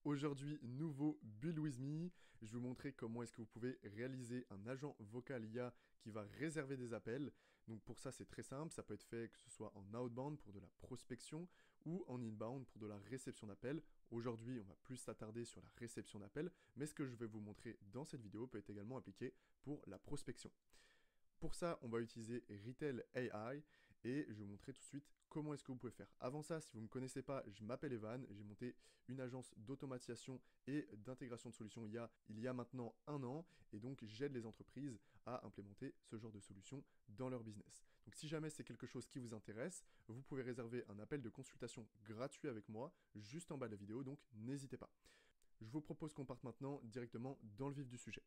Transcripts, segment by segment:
Aujourd'hui, nouveau Build With Me. Je vais vous montrer comment est-ce que vous pouvez réaliser un agent vocal IA qui va réserver des appels. Donc pour ça, c'est très simple. Ça peut être fait que ce soit en outbound pour de la prospection ou en inbound pour de la réception d'appels. Aujourd'hui, on va plus s'attarder sur la réception d'appels, mais ce que je vais vous montrer dans cette vidéo peut être également appliqué pour la prospection. Pour ça, on va utiliser Retail AI et je vais vous montrer tout de suite comment est-ce que vous pouvez faire. Avant ça, si vous ne me connaissez pas, je m'appelle Evan, j'ai monté une agence d'automatisation et d'intégration de solutions IA il y a maintenant 1 an et donc j'aide les entreprises à implémenter ce genre de solutions dans leur business. Donc si jamais c'est quelque chose qui vous intéresse, vous pouvez réserver un appel de consultation gratuit avec moi juste en bas de la vidéo, donc n'hésitez pas. Je vous propose qu'on parte maintenant directement dans le vif du sujet.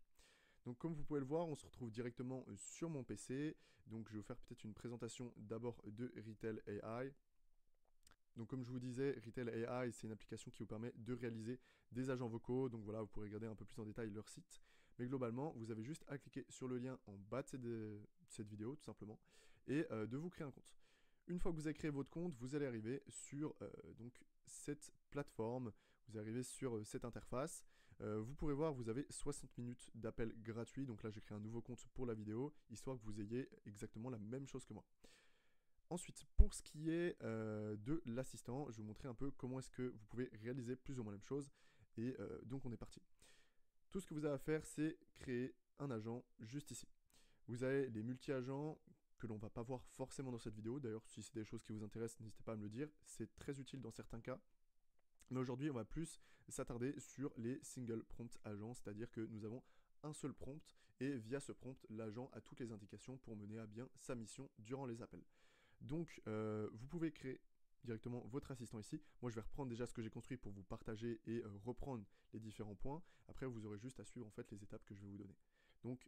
Donc comme vous pouvez le voir, on se retrouve directement sur mon PC. Donc je vais vous faire peut-être une présentation d'abord de Retail AI. Donc comme je vous disais, Retail AI, c'est une application qui vous permet de réaliser des agents vocaux. Donc voilà, vous pourrez regarder un peu plus en détail leur site. Mais globalement, vous avez juste à cliquer sur le lien en bas de cette vidéo, tout simplement, et de vous créer un compte. Une fois que vous avez créé votre compte, vous allez arriver sur donc cette plateforme, vous arrivez sur cette interface. Vous pourrez voir, vous avez 60 minutes d'appel gratuit. Donc là, j'ai créé un nouveau compte pour la vidéo, histoire que vous ayez exactement la même chose que moi. Ensuite, pour ce qui est de l'assistant, je vais vous montrer un peu comment est-ce que vous pouvez réaliser plus ou moins la même chose. Et donc, on est parti. Tout ce que vous avez à faire, c'est créer un agent juste ici. Vous avez les multi-agents que l'on va pas voir forcément dans cette vidéo. D'ailleurs, si c'est des choses qui vous intéressent, n'hésitez pas à me le dire. C'est très utile dans certains cas. Mais aujourd'hui, on va plus s'attarder sur les single prompt agents, c'est-à-dire que nous avons un seul prompt et via ce prompt, l'agent a toutes les indications pour mener à bien sa mission durant les appels. Donc, vous pouvez créer directement votre assistant ici. Moi, je vais reprendre déjà ce que j'ai construit pour vous partager et reprendre les différents points. Après, vous aurez juste à suivre en fait les étapes que je vais vous donner. Donc,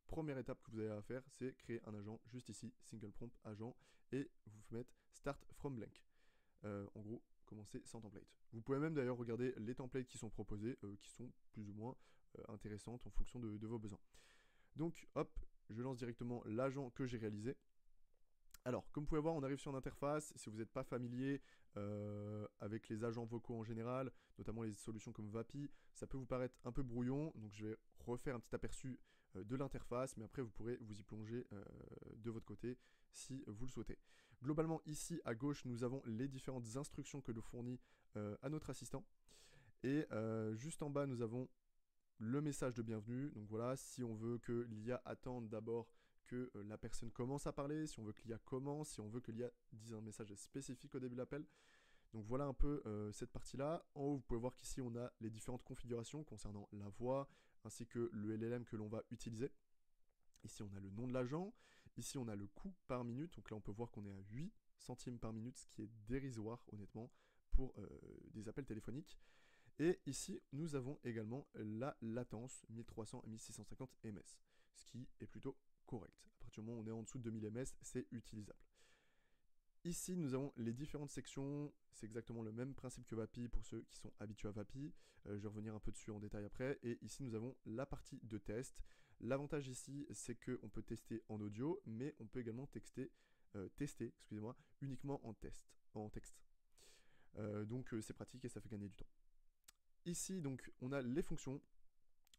première étape que vous avez à faire, c'est créer un agent juste ici, single prompt agent, et vous mettre start from blank. En gros, commencer sans template. Vous pouvez même d'ailleurs regarder les templates qui sont proposés, qui sont plus ou moins intéressantes en fonction de vos besoins. Donc, hop, je lance directement l'agent que j'ai réalisé. Alors, comme vous pouvez voir, on arrive sur une interface. Si vous n'êtes pas familier avec les agents vocaux en général, notamment les solutions comme Vapi, ça peut vous paraître un peu brouillon. Donc, je vais refaire un petit aperçu de l'interface, mais après, vous pourrez vous y plonger de votre côté si vous le souhaitez. Globalement, ici, à gauche, nous avons les différentes instructions que nous fournit à notre assistant. Et juste en bas, nous avons le message de bienvenue. Donc voilà, si on veut que l'IA attende d'abord que la personne commence à parler, si on veut que l'IA commence, si on veut que l'IA dise un message spécifique au début de l'appel. Donc voilà un peu cette partie-là. En haut, vous pouvez voir qu'ici, on a les différentes configurations concernant la voix, ainsi que le LLM que l'on va utiliser. Ici, on a le nom de l'agent. Ici, on a le coût par minute. Donc là, on peut voir qu'on est à 8 centimes par minute, ce qui est dérisoire, honnêtement, pour des appels téléphoniques. Et ici, nous avons également la latence 1300 à 1650 ms, ce qui est plutôt correct. À partir du moment où on est en dessous de 2000 ms, c'est utilisable. Ici, nous avons les différentes sections. C'est exactement le même principe que Vapi pour ceux qui sont habitués à Vapi. Je vais revenir un peu dessus en détail après. Et ici, nous avons la partie de test. L'avantage ici, c'est qu'on peut tester en audio, mais on peut également tester uniquement en texte. Donc c'est pratique et ça fait gagner du temps. Ici, donc, on a les fonctions,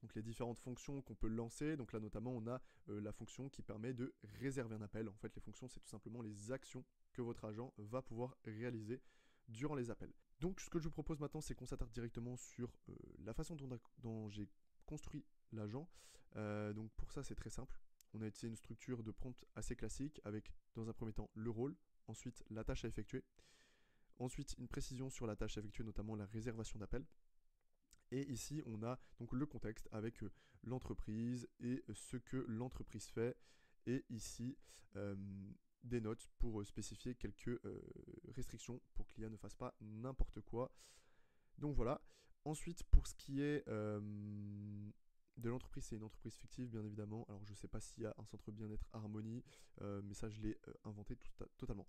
donc les différentes fonctions qu'on peut lancer. Donc là, notamment, on a la fonction qui permet de réserver un appel. En fait, les fonctions, c'est tout simplement les actions que votre agent va pouvoir réaliser durant les appels. Donc, ce que je vous propose maintenant, c'est qu'on s'attarde directement sur la façon dont j'ai construit l'agent. Donc, pour ça, c'est très simple. On a utilisé une structure de prompt assez classique avec, dans un premier temps, le rôle, ensuite la tâche à effectuer, ensuite une précision sur la tâche à effectuer, notamment la réservation d'appel. Et ici, on a donc le contexte avec l'entreprise et ce que l'entreprise fait. Et ici, des notes pour spécifier quelques restrictions pour que l'IA ne fasse pas n'importe quoi. Donc voilà. Ensuite, pour ce qui est de l'entreprise, c'est une entreprise fictive, bien évidemment. Alors, je ne sais pas s'il y a un centre bien-être Harmonie, mais ça, je l'ai inventé totalement.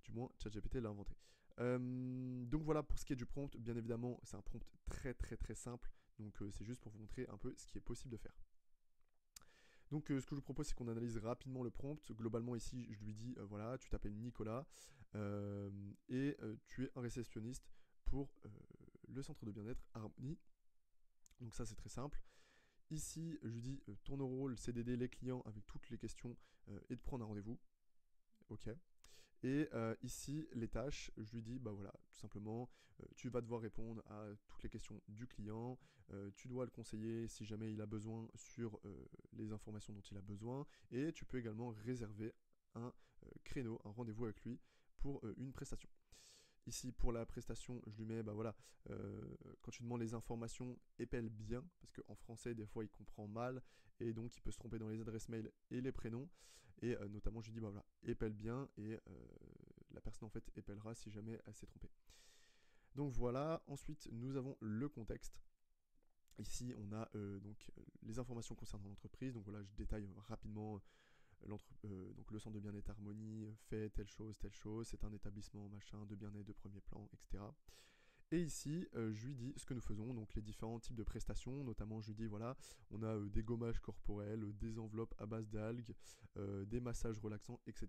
Du moins, ChatGPT l'a inventé. Donc voilà, pour ce qui est du prompt, bien évidemment, c'est un prompt très très très simple. Donc c'est juste pour vous montrer un peu ce qui est possible de faire. Donc ce que je vous propose, c'est qu'on analyse rapidement le prompt. Globalement ici, je lui dis, voilà, tu t'appelles Nicolas et tu es un réceptionniste pour le centre de bien-être Harmonie. Donc ça c'est très simple. Ici, je lui dis ton rôle, c'est d'aider les clients avec toutes les questions et de prendre un rendez-vous. Ok. Et ici, les tâches, je lui dis, bah voilà, tout simplement, tu vas devoir répondre à toutes les questions du client, tu dois le conseiller si jamais il a besoin sur les informations dont il a besoin, et tu peux également réserver un créneau, un rendez-vous avec lui pour une prestation. Ici, pour la prestation, je lui mets, bah voilà, quand tu demandes les informations, épelle bien, parce qu'en français, des fois, il comprend mal, et donc il peut se tromper dans les adresses mail et les prénoms. Et notamment, je lui dis, bah voilà, épelle bien, et la personne, en fait, épellera si jamais elle s'est trompée. Donc voilà, ensuite, nous avons le contexte. Ici, on a donc les informations concernant l'entreprise. Donc voilà, je détaille rapidement donc le centre de bien-être Harmonie fait telle chose, c'est un établissement machin de bien-être de premier plan, etc. Et ici, je lui dis ce que nous faisons, donc les différents types de prestations, notamment je lui dis voilà, on a des gommages corporels, des enveloppes à base d'algues, des massages relaxants, etc.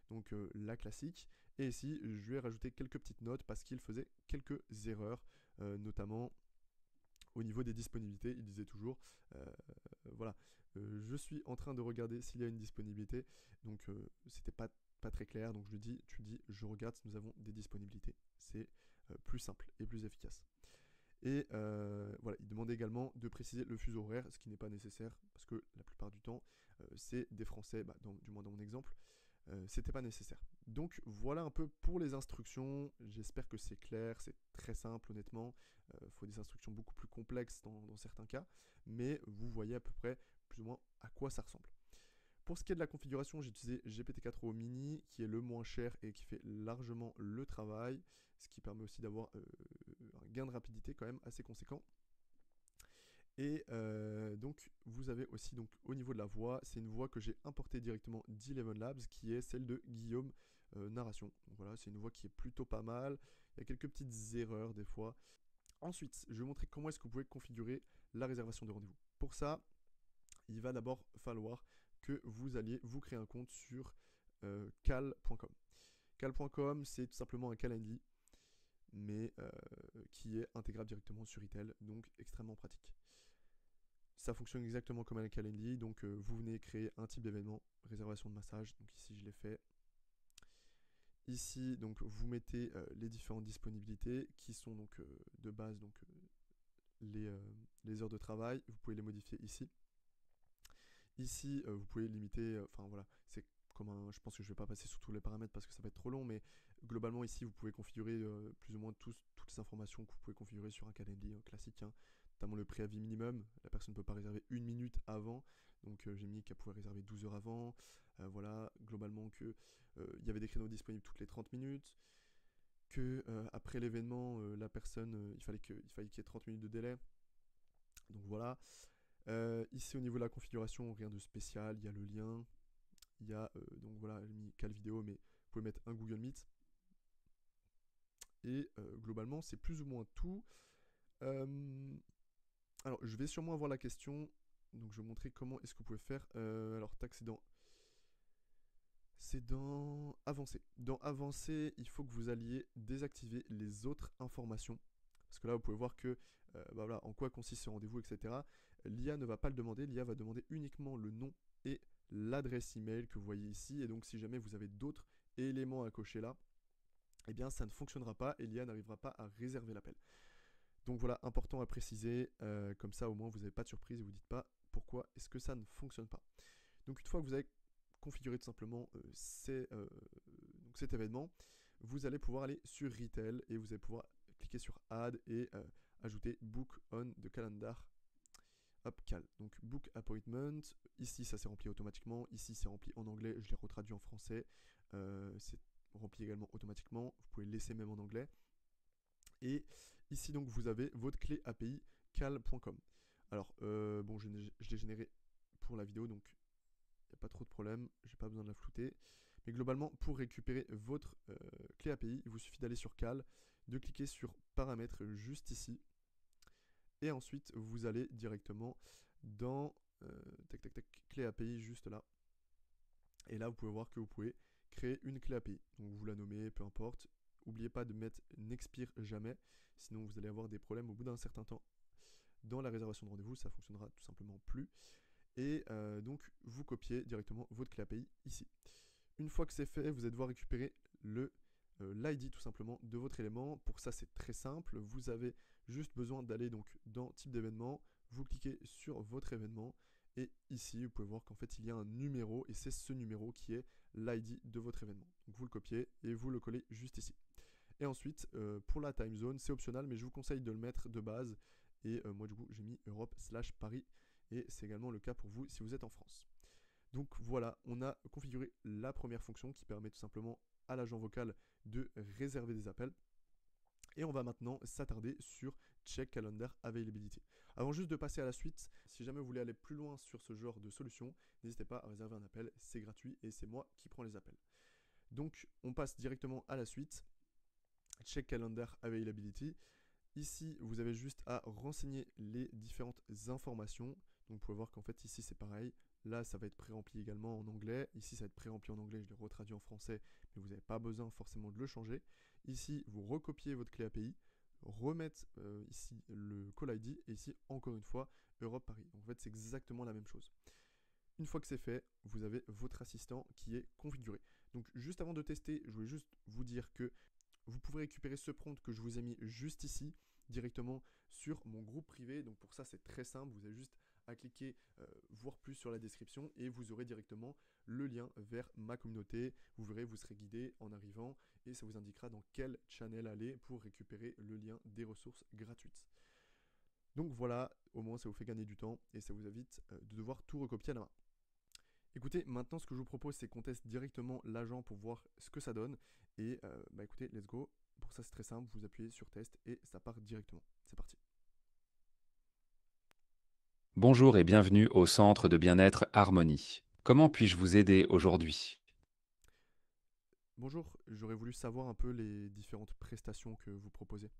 Donc la classique. Et ici, je lui ai rajouté quelques petites notes parce qu'il faisait quelques erreurs, notamment au niveau des disponibilités. Il disait toujours, voilà, je suis en train de regarder s'il y a une disponibilité. Donc c'était pas très clair. Donc je lui dis, tu dis, je regarde si nous avons des disponibilités. C'est plus simple et plus efficace. Et voilà, il demandait également de préciser le fuseau horaire, ce qui n'est pas nécessaire parce que la plupart du temps, c'est des Français, bah, du moins dans mon exemple, c'était pas nécessaire. Donc voilà un peu pour les instructions. J'espère que c'est clair, c'est très simple honnêtement. Il faut des instructions beaucoup plus complexes dans certains cas, mais vous voyez à peu près plus ou moins à quoi ça ressemble. Pour ce qui est de la configuration, j'ai utilisé GPT-4o Mini, qui est le moins cher et qui fait largement le travail, ce qui permet aussi d'avoir un gain de rapidité quand même assez conséquent. Et donc vous avez aussi donc au niveau de la voix, c'est une voix que j'ai importée directement d'Eleven Labs, qui est celle de Guillaume Narration. Donc voilà, c'est une voix qui est plutôt pas mal. Il y a quelques petites erreurs des fois. Ensuite, je vais vous montrer comment est-ce que vous pouvez configurer la réservation de rendez-vous. Pour ça, il va d'abord falloir que vous alliez vous créer un compte sur cal.com. Cal.com, c'est tout simplement un calendrier, mais qui est intégrable directement sur Itel, donc extrêmement pratique. Ça fonctionne exactement comme un calendrier, donc vous venez créer un type d'événement, réservation de massage, donc ici je l'ai fait. Ici, donc vous mettez les différentes disponibilités qui sont donc de base donc les heures de travail. Vous pouvez les modifier ici. Ici, vous pouvez limiter, enfin voilà, c'est comme un, je pense que je ne vais pas passer sur tous les paramètres parce que ça va être trop long, mais globalement ici, vous pouvez configurer plus ou moins toutes les informations que vous pouvez configurer sur un calendrier classique, hein, notamment le préavis minimum. La personne ne peut pas réserver une minute avant, donc j'ai mis qu'elle pouvait réserver 12 heures avant. Voilà, globalement que il y avait des créneaux disponibles toutes les 30 minutes, que après l'événement, la personne, il fallait qu'il y ait 30 minutes de délai. Donc voilà. Ici au niveau de la configuration, rien de spécial, il y a le lien, il y a donc voilà, j'ai mis Cal vidéo, mais vous pouvez mettre un Google Meet. Et globalement, c'est plus ou moins tout. Alors, je vais sûrement avoir la question, donc je vais vous montrer comment est-ce que vous pouvez faire. Alors, tac, c'est dans Avancer. Dans Avancer, il faut que vous alliez désactiver les autres informations. Parce que là, vous pouvez voir que, bah voilà, en quoi consiste ce rendez-vous, etc. L'IA ne va pas le demander, l'IA va demander uniquement le nom et l'adresse email que vous voyez ici. Et donc, si jamais vous avez d'autres éléments à cocher là, eh bien, ça ne fonctionnera pas et l'IA n'arrivera pas à réserver l'appel. Donc voilà, important à préciser, comme ça au moins vous n'avez pas de surprise et vous ne dites pas pourquoi est-ce que ça ne fonctionne pas. Donc une fois que vous avez configuré tout simplement donc cet événement, vous allez pouvoir aller sur Retail et vous allez pouvoir cliquer sur Add et ajouter Book on the Calendar. Hop, Cal. Donc Book Appointment, ici ça s'est rempli automatiquement, ici c'est rempli en anglais, je l'ai retraduit en français, c'est rempli également automatiquement, vous pouvez laisser même en anglais. Et ici donc vous avez votre clé API cal.com. Alors bon, je l'ai généré pour la vidéo, donc il n'y a pas trop de problème, j'ai pas besoin de la flouter. Mais globalement, pour récupérer votre clé API, il vous suffit d'aller sur Cal, de cliquer sur Paramètres juste ici, et ensuite vous allez directement dans clé API juste là. Et là, vous pouvez voir que vous pouvez créer une clé API. Donc vous la nommez, peu importe. n'oubliez pas de mettre n'expire jamais, sinon vous allez avoir des problèmes au bout d'un certain temps. Dans la réservation de rendez-vous, ça fonctionnera tout simplement plus. Et donc, vous copiez directement votre clé API ici. Une fois que c'est fait, vous allez devoir récupérer l'ID tout simplement de votre élément. Pour ça, c'est très simple. Vous avez juste besoin d'aller donc dans type d'événement. Vous cliquez sur votre événement. Et ici, vous pouvez voir qu'en fait, il y a un numéro. Et c'est ce numéro qui est l'ID de votre événement. Donc, vous le copiez et vous le collez juste ici. Et ensuite, pour la time zone, c'est optionnel, mais je vous conseille de le mettre de base. Et moi, du coup, j'ai mis Europe/Paris. Et c'est également le cas pour vous si vous êtes en France. Donc voilà, on a configuré la première fonction qui permet tout simplement à l'agent vocal de réserver des appels. Et on va maintenant s'attarder sur Check Calendar Availability. Avant juste de passer à la suite, si jamais vous voulez aller plus loin sur ce genre de solution, n'hésitez pas à réserver un appel, c'est gratuit et c'est moi qui prends les appels. Donc on passe directement à la suite. Check Calendar Availability. Ici, vous avez juste à renseigner les différentes informations. Donc, vous pouvez voir qu'en fait, ici, c'est pareil. Là, ça va être pré-rempli également en anglais. Ici, ça va être pré-rempli en anglais. Je l'ai retraduit en français, mais vous n'avez pas besoin forcément de le changer. Ici, vous recopiez votre clé API, remettre ici le call ID, et ici, encore une fois, Europe Paris. Donc, en fait, c'est exactement la même chose. Une fois que c'est fait, vous avez votre assistant qui est configuré. Donc, juste avant de tester, je voulais juste vous dire que vous pouvez récupérer ce prompt que je vous ai mis juste ici, directement sur mon groupe privé. Donc pour ça, c'est très simple. Vous avez juste à cliquer voir plus sur la description et vous aurez directement le lien vers ma communauté. Vous verrez, vous serez guidé en arrivant et ça vous indiquera dans quel channel aller pour récupérer le lien des ressources gratuites. Donc voilà, au moins ça vous fait gagner du temps et ça vous évite de devoir tout recopier à la main. Écoutez, maintenant ce que je vous propose, c'est qu'on teste directement l'agent pour voir ce que ça donne. Et bah écoutez, let's go. Pour ça, c'est très simple, vous appuyez sur test et ça part directement. C'est parti. Bonjour et bienvenue au centre de bien-être Harmonie. Comment puis-je vous aider aujourd'hui? Bonjour, j'aurais voulu savoir un peu les différentes prestations que vous proposez.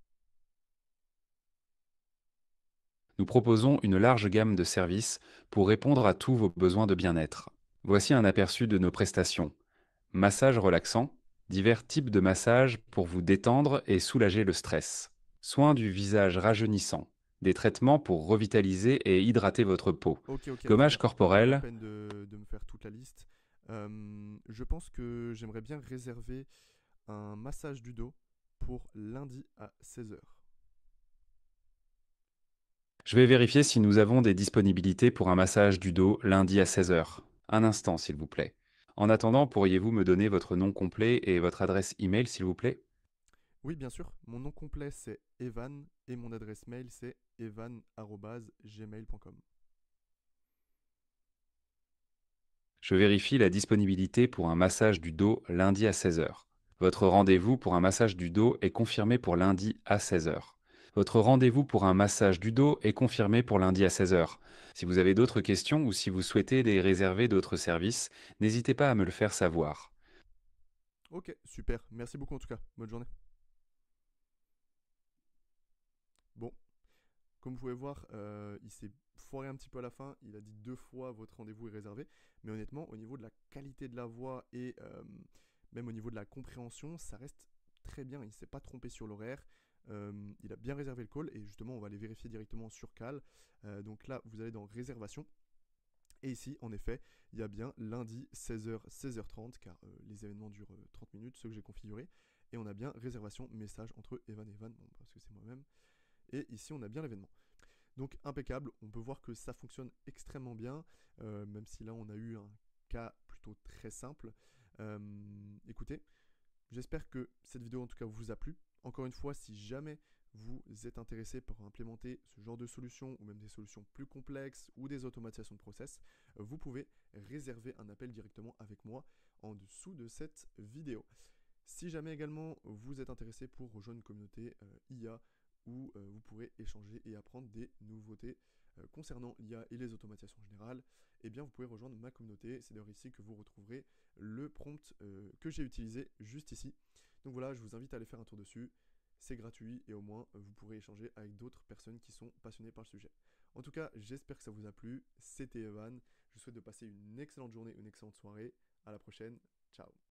Nous proposons une large gamme de services pour répondre à tous vos besoins de bien-être. Voici un aperçu de nos prestations. Massage relaxant, divers types de massages pour vous détendre et soulager le stress. Soins du visage rajeunissant, des traitements pour revitaliser et hydrater votre peau. Ok, très Gommage bien. Pas la corporel, peine de me faire toute la liste. Je pense que j'aimerais bien réserver un massage du dos pour lundi à 16 h. je vais vérifier si nous avons des disponibilités pour un massage du dos lundi à 16 heures. Un instant, s'il vous plaît. En attendant, pourriez-vous me donner votre nom complet et votre adresse email, s'il vous plaît? Oui, bien sûr. Mon nom complet, c'est Evan et mon adresse mail, c'est evan@gmail.com. Je vérifie la disponibilité pour un massage du dos lundi à 16 heures. Votre rendez-vous pour un massage du dos est confirmé pour lundi à 16 heures. Votre rendez-vous pour un massage du dos est confirmé pour lundi à 16 heures. Si vous avez d'autres questions ou si vous souhaitez réserver d'autres services, n'hésitez pas à me le faire savoir. Ok, super. Merci beaucoup en tout cas. Bonne journée. Bon, comme vous pouvez voir, il s'est foiré un petit peu à la fin. Il a dit 2 fois votre rendez-vous est réservé. Mais honnêtement, au niveau de la qualité de la voix et même au niveau de la compréhension, ça reste très bien. Il ne s'est pas trompé sur l'horaire. Il a bien réservé le call et justement, on va aller vérifier directement sur Cal. Donc là, vous allez dans réservation. Et ici, en effet, il y a bien lundi 16 h, 16 h 30, car les événements durent 30 minutes, ceux que j'ai configurés. Et on a bien réservation message entre Evan et Evan, bon, parce que c'est moi-même. Et ici, on a bien l'événement. Donc impeccable, on peut voir que ça fonctionne extrêmement bien, même si là on a eu un cas plutôt très simple. Écoutez, j'espère que cette vidéo en tout cas vous a plu. Encore une fois, si jamais vous êtes intéressé pour implémenter ce genre de solution ou même des solutions plus complexes ou des automatisations de process, vous pouvez réserver un appel directement avec moi en dessous de cette vidéo. Si jamais également vous êtes intéressé pour rejoindre une communauté IA où vous pourrez échanger et apprendre des nouveautés concernant l'IA et les automatisations générales, eh bien vous pouvez rejoindre ma communauté. C'est d'ailleurs ici que vous retrouverez le prompt que j'ai utilisé juste ici. Donc voilà, je vous invite à aller faire un tour dessus. C'est gratuit et au moins vous pourrez échanger avec d'autres personnes qui sont passionnées par le sujet. En tout cas, j'espère que ça vous a plu. C'était Evan. Je vous souhaite de passer une excellente journée, une excellente soirée. À la prochaine. Ciao.